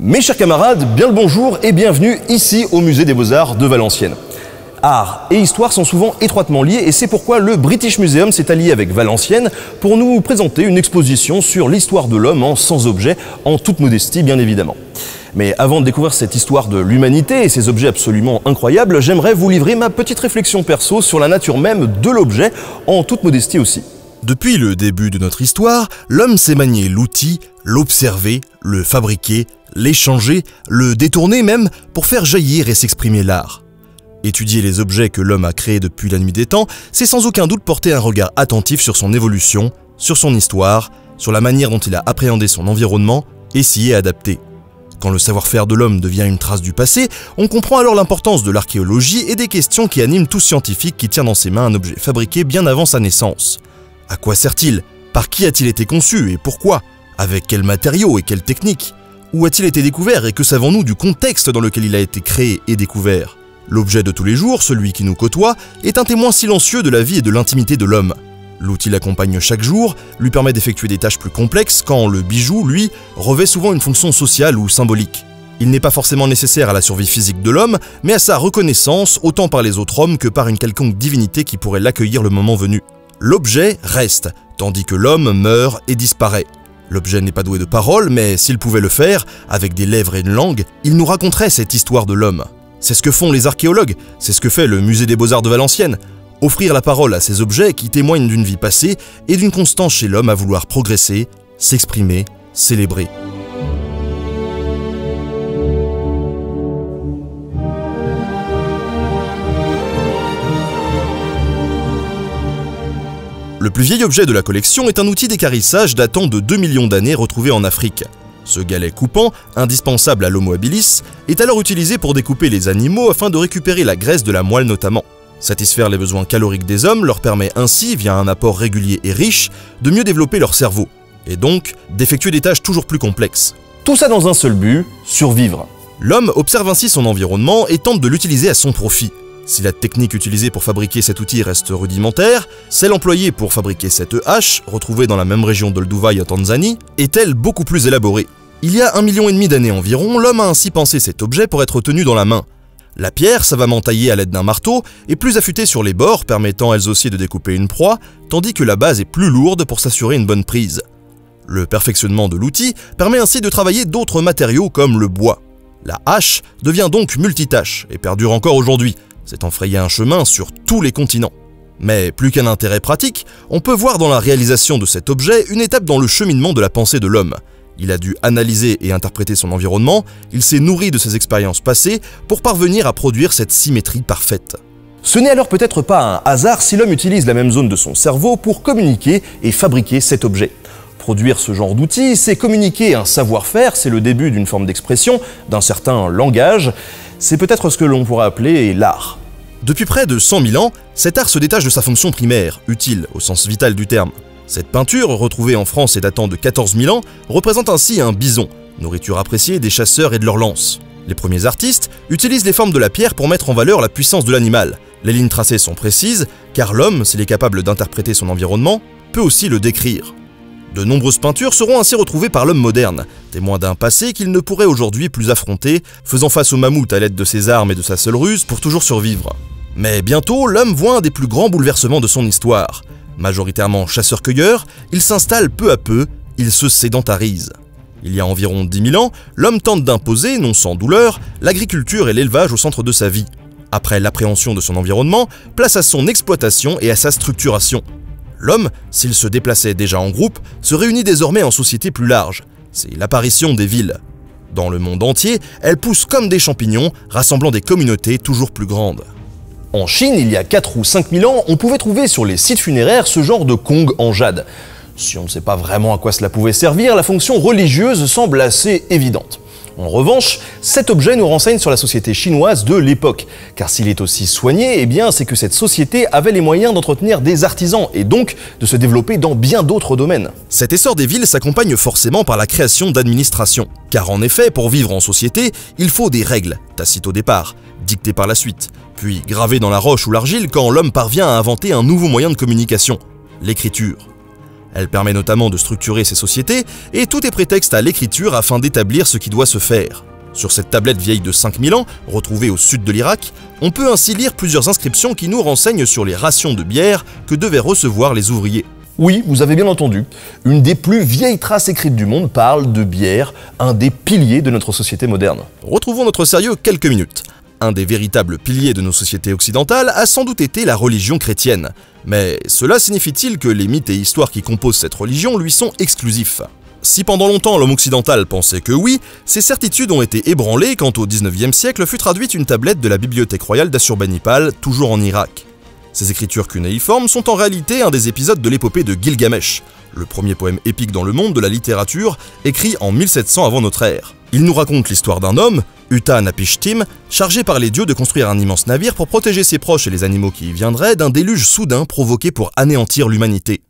Mes chers camarades, bien le bonjour et bienvenue ici au Musée des Beaux-Arts de Valenciennes. Art et histoire sont souvent étroitement liés et c'est pourquoi le British Museum s'est allié avec Valenciennes pour nous présenter une exposition sur l'histoire de l'homme en sans objet, en toute modestie bien évidemment. Mais avant de découvrir cette histoire de l'humanité et ces objets absolument incroyables, j'aimerais vous livrer ma petite réflexion perso sur la nature même de l'objet, en toute modestie aussi. Depuis le début de notre histoire, l'homme sait manier l'outil, l'observer, le fabriquer, l'échanger, le détourner même pour faire jaillir et s'exprimer l'art. Étudier les objets que l'homme a créés depuis la nuit des temps, c'est sans aucun doute porter un regard attentif sur son évolution, sur son histoire, sur la manière dont il a appréhendé son environnement et s'y est adapté. Quand le savoir-faire de l'homme devient une trace du passé, on comprend alors l'importance de l'archéologie et des questions qui animent tout scientifique qui tient dans ses mains un objet fabriqué bien avant sa naissance. À quoi sert-il? Par qui a-t-il été conçu et pourquoi? Avec quels matériaux et quelles techniques? Où a-t-il été découvert et que savons-nous du contexte dans lequel il a été créé et découvert? L'objet de tous les jours, celui qui nous côtoie, est un témoin silencieux de la vie et de l'intimité de l'homme. L'outil l'accompagne chaque jour, lui permet d'effectuer des tâches plus complexes quand le bijou, lui, revêt souvent une fonction sociale ou symbolique. Il n'est pas forcément nécessaire à la survie physique de l'homme, mais à sa reconnaissance autant par les autres hommes que par une quelconque divinité qui pourrait l'accueillir le moment venu. L'objet reste, tandis que l'homme meurt et disparaît. L'objet n'est pas doué de parole, mais s'il pouvait le faire, avec des lèvres et une langue, il nous raconterait cette histoire de l'homme. C'est ce que font les archéologues, c'est ce que fait le Musée des Beaux-Arts de Valenciennes. Offrir la parole à ces objets qui témoignent d'une vie passée et d'une constance chez l'homme à vouloir progresser, s'exprimer, célébrer. Le plus vieil objet de la collection est un outil d'équarrissage datant de 2 millions d'années retrouvé en Afrique. Ce galet coupant, indispensable à l'Homo habilis, est alors utilisé pour découper les animaux afin de récupérer la graisse de la moelle notamment. Satisfaire les besoins caloriques des hommes leur permet ainsi, via un apport régulier et riche, de mieux développer leur cerveau, et donc d'effectuer des tâches toujours plus complexes. Tout ça dans un seul but, survivre. L'homme observe ainsi son environnement et tente de l'utiliser à son profit. Si la technique utilisée pour fabriquer cet outil reste rudimentaire, celle employée pour fabriquer cette hache, retrouvée dans la même région d'Olduvai en Tanzanie, est elle beaucoup plus élaborée. Il y a 1,5 million d'années environ, l'homme a ainsi pensé cet objet pour être tenu dans la main. La pierre, savamment taillée à l'aide d'un marteau, est plus affûtée sur les bords, permettant elles aussi de découper une proie, tandis que la base est plus lourde pour s'assurer une bonne prise. Le perfectionnement de l'outil permet ainsi de travailler d'autres matériaux comme le bois. La hache devient donc multitâche et perdure encore aujourd'hui, s'étant frayé un chemin sur tous les continents. Mais plus qu'un intérêt pratique, on peut voir dans la réalisation de cet objet une étape dans le cheminement de la pensée de l'homme. Il a dû analyser et interpréter son environnement, il s'est nourri de ses expériences passées pour parvenir à produire cette symétrie parfaite. Ce n'est alors peut-être pas un hasard si l'homme utilise la même zone de son cerveau pour communiquer et fabriquer cet objet. Produire ce genre d'outil, c'est communiquer un savoir-faire, c'est le début d'une forme d'expression, d'un certain langage, c'est peut-être ce que l'on pourrait appeler l'art. Depuis près de 100 000 ans, cet art se détache de sa fonction primaire, utile au sens vital du terme. Cette peinture, retrouvée en France et datant de 14 000 ans, représente ainsi un bison, nourriture appréciée des chasseurs et de leurs lances. Les premiers artistes utilisent les formes de la pierre pour mettre en valeur la puissance de l'animal. Les lignes tracées sont précises, car l'homme, s'il est capable d'interpréter son environnement, peut aussi le décrire. De nombreuses peintures seront ainsi retrouvées par l'homme moderne, témoin d'un passé qu'il ne pourrait aujourd'hui plus affronter, faisant face au mammouth à l'aide de ses armes et de sa seule ruse pour toujours survivre. Mais bientôt, l'homme voit un des plus grands bouleversements de son histoire. Majoritairement chasseur-cueilleur, il s'installe peu à peu, il se sédentarise. Il y a environ 10 000 ans, l'homme tente d'imposer, non sans douleur, l'agriculture et l'élevage au centre de sa vie. Après l'appréhension de son environnement, place à son exploitation et à sa structuration. L'homme, s'il se déplaçait déjà en groupe, se réunit désormais en société plus large. C'est l'apparition des villes. Dans le monde entier, elles poussent comme des champignons, rassemblant des communautés toujours plus grandes. En Chine, il y a 4 ou 5 000 ans, on pouvait trouver sur les sites funéraires ce genre de kong en jade. Si on ne sait pas vraiment à quoi cela pouvait servir, la fonction religieuse semble assez évidente. En revanche, cet objet nous renseigne sur la société chinoise de l'époque. Car s'il est aussi soigné, eh bien c'est que cette société avait les moyens d'entretenir des artisans et donc de se développer dans bien d'autres domaines. Cet essor des villes s'accompagne forcément par la création d'administrations. Car en effet, pour vivre en société, il faut des règles, tacites au départ, dictées par la suite, puis gravées dans la roche ou l'argile quand l'homme parvient à inventer un nouveau moyen de communication, l'écriture. Elle permet notamment de structurer ces sociétés, et tout est prétexte à l'écriture afin d'établir ce qui doit se faire. Sur cette tablette vieille de 5000 ans, retrouvée au sud de l'Irak, on peut ainsi lire plusieurs inscriptions qui nous renseignent sur les rations de bière que devaient recevoir les ouvriers. Oui, vous avez bien entendu, une des plus vieilles traces écrites du monde parle de bière, un des piliers de notre société moderne. Retrouvons notre sérieux quelques minutes. Un des véritables piliers de nos sociétés occidentales a sans doute été la religion chrétienne. Mais cela signifie-t-il que les mythes et histoires qui composent cette religion lui sont exclusifs ? Si pendant longtemps l'homme occidental pensait que oui, ces certitudes ont été ébranlées quand au 19e siècle fut traduite une tablette de la bibliothèque royale d'Assurbanipal, toujours en Irak. Ces écritures cunéiformes sont en réalité un des épisodes de l'épopée de Gilgamesh, le premier poème épique dans le monde de la littérature, écrit en 1700 avant notre ère. Il nous raconte l'histoire d'un homme, Uta-Napishtim, chargé par les dieux de construire un immense navire pour protéger ses proches et les animaux qui y viendraient d'un déluge soudain provoqué pour anéantir l'humanité.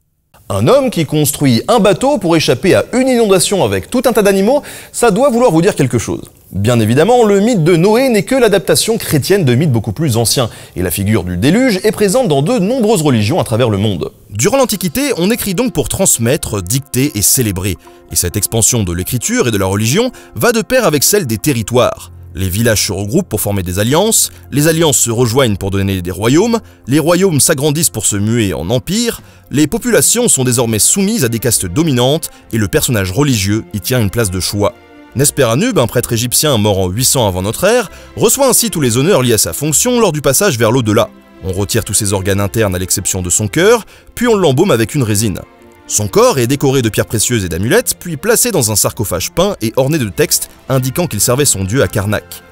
Un homme qui construit un bateau pour échapper à une inondation avec tout un tas d'animaux, ça doit vouloir vous dire quelque chose. Bien évidemment, le mythe de Noé n'est que l'adaptation chrétienne de mythes beaucoup plus anciens, et la figure du déluge est présente dans de nombreuses religions à travers le monde. Durant l'Antiquité, on écrit donc pour transmettre, dicter et célébrer, et cette expansion de l'écriture et de la religion va de pair avec celle des territoires. Les villages se regroupent pour former des alliances, les alliances se rejoignent pour donner des royaumes, les royaumes s'agrandissent pour se muer en empire, les populations sont désormais soumises à des castes dominantes et le personnage religieux y tient une place de choix. Nesperanub, un prêtre égyptien mort en 800 avant notre ère, reçoit ainsi tous les honneurs liés à sa fonction lors du passage vers l'au-delà. On retire tous ses organes internes à l'exception de son cœur, puis on l'embaume avec une résine. Son corps est décoré de pierres précieuses et d'amulettes, puis placé dans un sarcophage peint et orné de textes indiquant qu'il servait son dieu à Karnak.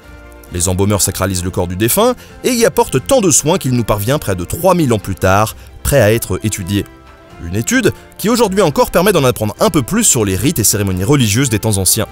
Les embaumeurs sacralisent le corps du défunt et y apportent tant de soins qu'il nous parvient près de 3000 ans plus tard, prêt à être étudié. Une étude qui aujourd'hui encore permet d'en apprendre un peu plus sur les rites et cérémonies religieuses des temps anciens.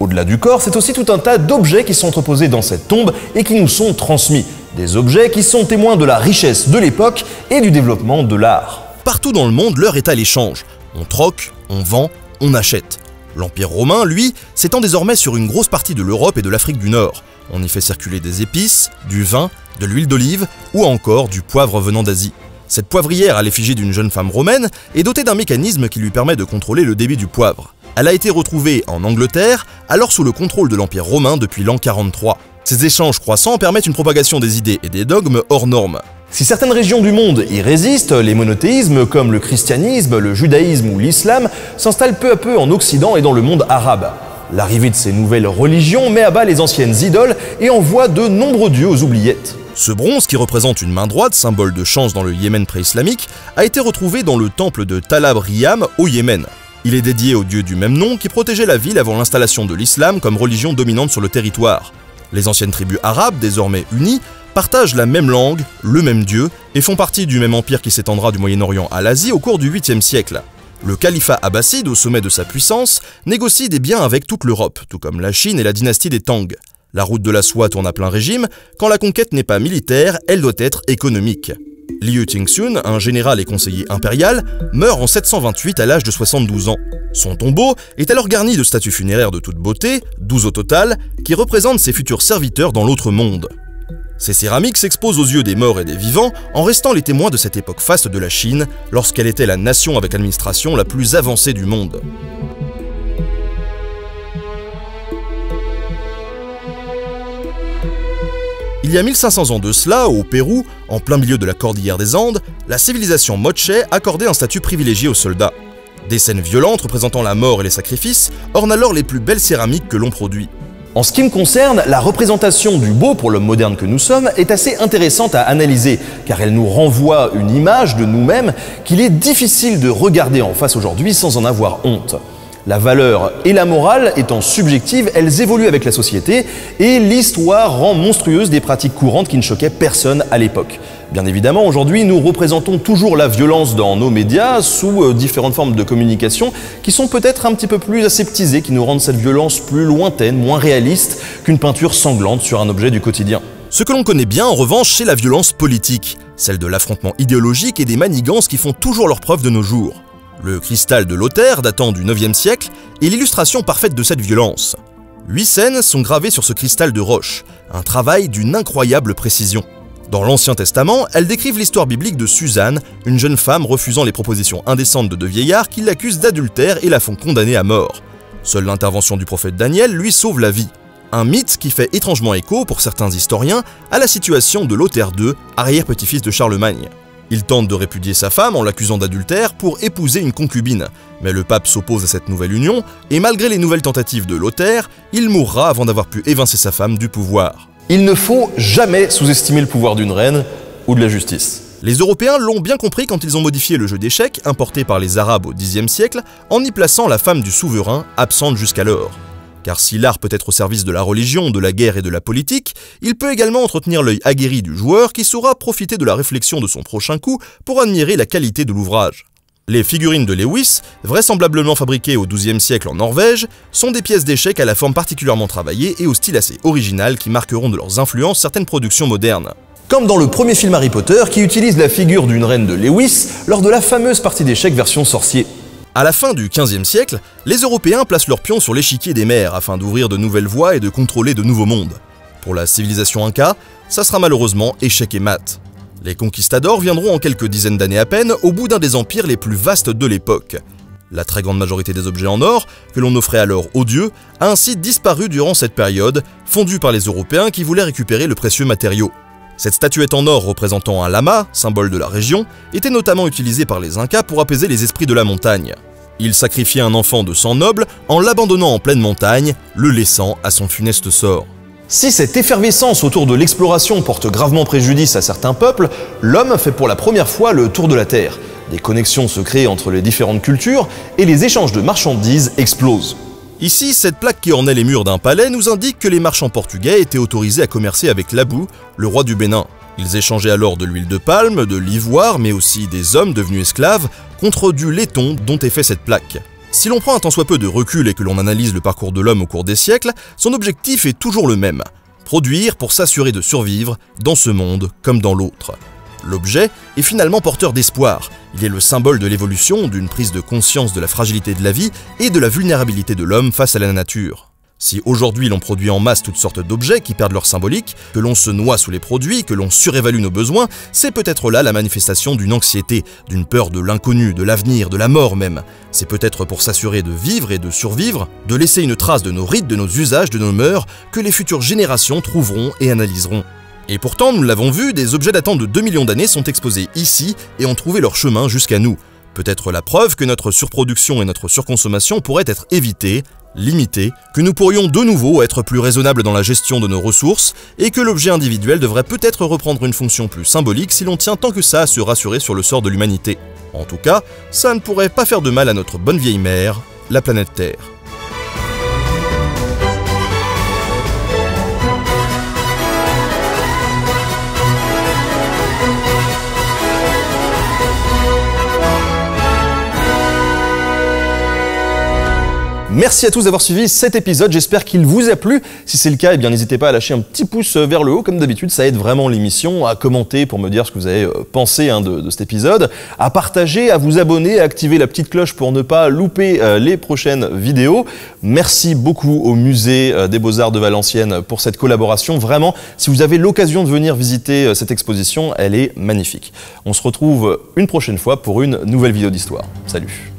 Au-delà du corps, c'est aussi tout un tas d'objets qui sont entreposés dans cette tombe et qui nous sont transmis. Des objets qui sont témoins de la richesse de l'époque et du développement de l'art. Partout dans le monde, l'heure est à l'échange. On troque, on vend, on achète. L'Empire romain, lui, s'étend désormais sur une grosse partie de l'Europe et de l'Afrique du Nord. On y fait circuler des épices, du vin, de l'huile d'olive ou encore du poivre venant d'Asie. Cette poivrière à l'effigie d'une jeune femme romaine est dotée d'un mécanisme qui lui permet de contrôler le débit du poivre. Elle a été retrouvée en Angleterre, alors sous le contrôle de l'Empire romain depuis l'an 43. Ces échanges croissants permettent une propagation des idées et des dogmes hors normes. Si certaines régions du monde y résistent, les monothéismes comme le christianisme, le judaïsme ou l'islam s'installent peu à peu en Occident et dans le monde arabe. L'arrivée de ces nouvelles religions met à bas les anciennes idoles et envoie de nombreux dieux aux oubliettes. Ce bronze, qui représente une main droite, symbole de chance dans le Yémen pré-islamique, a été retrouvé dans le temple de Talab Riyam au Yémen. Il est dédié au dieu du même nom qui protégeait la ville avant l'installation de l'islam comme religion dominante sur le territoire. Les anciennes tribus arabes, désormais unies, partagent la même langue, le même dieu, et font partie du même empire qui s'étendra du Moyen-Orient à l'Asie au cours du 8e siècle. Le califat abbasside, au sommet de sa puissance, négocie des biens avec toute l'Europe, tout comme la Chine et la dynastie des Tang. La route de la soie tourne à plein régime, quand la conquête n'est pas militaire, elle doit être économique. Liu Tingxun, un général et conseiller impérial, meurt en 728 à l'âge de 72 ans. Son tombeau est alors garni de statues funéraires de toute beauté, 12 au total, qui représentent ses futurs serviteurs dans l'autre monde. Ces céramiques s'exposent aux yeux des morts et des vivants en restant les témoins de cette époque faste de la Chine, lorsqu'elle était la nation avec l'administration la plus avancée du monde. Il y a 1500 ans de cela, au Pérou, en plein milieu de la cordillère des Andes, la civilisation Moche accordait un statut privilégié aux soldats. Des scènes violentes représentant la mort et les sacrifices ornent alors les plus belles céramiques que l'on produit. En ce qui me concerne, la représentation du beau pour l'homme moderne que nous sommes est assez intéressante à analyser, car elle nous renvoie une image de nous-mêmes qu'il est difficile de regarder en face aujourd'hui sans en avoir honte. La valeur et la morale étant subjectives, elles évoluent avec la société et l'histoire rend monstrueuses des pratiques courantes qui ne choquaient personne à l'époque. Bien évidemment, aujourd'hui, nous représentons toujours la violence dans nos médias sous différentes formes de communication qui sont peut-être un petit peu plus aseptisées, qui nous rendent cette violence plus lointaine, moins réaliste qu'une peinture sanglante sur un objet du quotidien. Ce que l'on connaît bien, en revanche, c'est la violence politique, celle de l'affrontement idéologique et des manigances qui font toujours leur preuve de nos jours. Le cristal de Lothaire, datant du 9e siècle, est l'illustration parfaite de cette violence. 8 scènes sont gravées sur ce cristal de roche, un travail d'une incroyable précision. Dans l'Ancien Testament, elles décrivent l'histoire biblique de Suzanne, une jeune femme refusant les propositions indécentes de deux vieillards qui l'accusent d'adultère et la font condamner à mort. Seule l'intervention du prophète Daniel lui sauve la vie. Un mythe qui fait étrangement écho, pour certains historiens, à la situation de Lothaire II, arrière-petit-fils de Charlemagne. Il tente de répudier sa femme en l'accusant d'adultère pour épouser une concubine, mais le pape s'oppose à cette nouvelle union, et malgré les nouvelles tentatives de Lothaire, il mourra avant d'avoir pu évincer sa femme du pouvoir. Il ne faut jamais sous-estimer le pouvoir d'une reine ou de la justice. Les Européens l'ont bien compris quand ils ont modifié le jeu d'échecs importé par les Arabes au Xe siècle en y plaçant la femme du souverain, absente jusqu'alors. Car si l'art peut être au service de la religion, de la guerre et de la politique, il peut également entretenir l'œil aguerri du joueur qui saura profiter de la réflexion de son prochain coup pour admirer la qualité de l'ouvrage. Les figurines de Lewis, vraisemblablement fabriquées au XIIe siècle en Norvège, sont des pièces d'échecs à la forme particulièrement travaillée et au style assez original qui marqueront de leurs influences certaines productions modernes. Comme dans le premier film Harry Potter qui utilise la figure d'une reine de Lewis lors de la fameuse partie d'échecs version sorcier. À la fin du XVe siècle, les Européens placent leurs pions sur l'échiquier des mers afin d'ouvrir de nouvelles voies et de contrôler de nouveaux mondes. Pour la civilisation inca, ça sera malheureusement échec et mat. Les conquistadors viendront en quelques dizaines d'années à peine au bout d'un des empires les plus vastes de l'époque. La très grande majorité des objets en or, que l'on offrait alors aux dieux, a ainsi disparu durant cette période, fondue par les Européens qui voulaient récupérer le précieux matériau. Cette statuette en or représentant un lama, symbole de la région, était notamment utilisée par les Incas pour apaiser les esprits de la montagne. Ils sacrifiaient un enfant de sang noble en l'abandonnant en pleine montagne, le laissant à son funeste sort. Si cette effervescence autour de l'exploration porte gravement préjudice à certains peuples, l'homme fait pour la première fois le tour de la Terre. Des connexions se créent entre les différentes cultures et les échanges de marchandises explosent. Ici, cette plaque qui ornait les murs d'un palais nous indique que les marchands portugais étaient autorisés à commercer avec l'Abou, le roi du Bénin. Ils échangeaient alors de l'huile de palme, de l'ivoire, mais aussi des hommes devenus esclaves, contre du laiton dont est fait cette plaque. Si l'on prend un tant soit peu de recul et que l'on analyse le parcours de l'homme au cours des siècles, son objectif est toujours le même, produire pour s'assurer de survivre dans ce monde comme dans l'autre. L'objet est finalement porteur d'espoir, il est le symbole de l'évolution, d'une prise de conscience de la fragilité de la vie et de la vulnérabilité de l'homme face à la nature. Si aujourd'hui l'on produit en masse toutes sortes d'objets qui perdent leur symbolique, que l'on se noie sous les produits, que l'on surévalue nos besoins, c'est peut-être là la manifestation d'une anxiété, d'une peur de l'inconnu, de l'avenir, de la mort même. C'est peut-être pour s'assurer de vivre et de survivre, de laisser une trace de nos rites, de nos usages, de nos mœurs, que les futures générations trouveront et analyseront. Et pourtant, nous l'avons vu, des objets datant de 2 millions d'années sont exposés ici et ont trouvé leur chemin jusqu'à nous. Peut-être la preuve que notre surproduction et notre surconsommation pourraient être évitées, limitées, que nous pourrions de nouveau être plus raisonnables dans la gestion de nos ressources et que l'objet individuel devrait peut-être reprendre une fonction plus symbolique si l'on tient tant que ça à se rassurer sur le sort de l'humanité. En tout cas, ça ne pourrait pas faire de mal à notre bonne vieille mère, la planète Terre. Merci à tous d'avoir suivi cet épisode, j'espère qu'il vous a plu. Si c'est le cas, eh bien n'hésitez pas à lâcher un petit pouce vers le haut, comme d'habitude, ça aide vraiment l'émission, à commenter pour me dire ce que vous avez pensé de cet épisode, à partager, à vous abonner, à activer la petite cloche pour ne pas louper les prochaines vidéos. Merci beaucoup au musée des Beaux-Arts de Valenciennes pour cette collaboration. Vraiment, si vous avez l'occasion de venir visiter cette exposition, elle est magnifique. On se retrouve une prochaine fois pour une nouvelle vidéo d'histoire. Salut!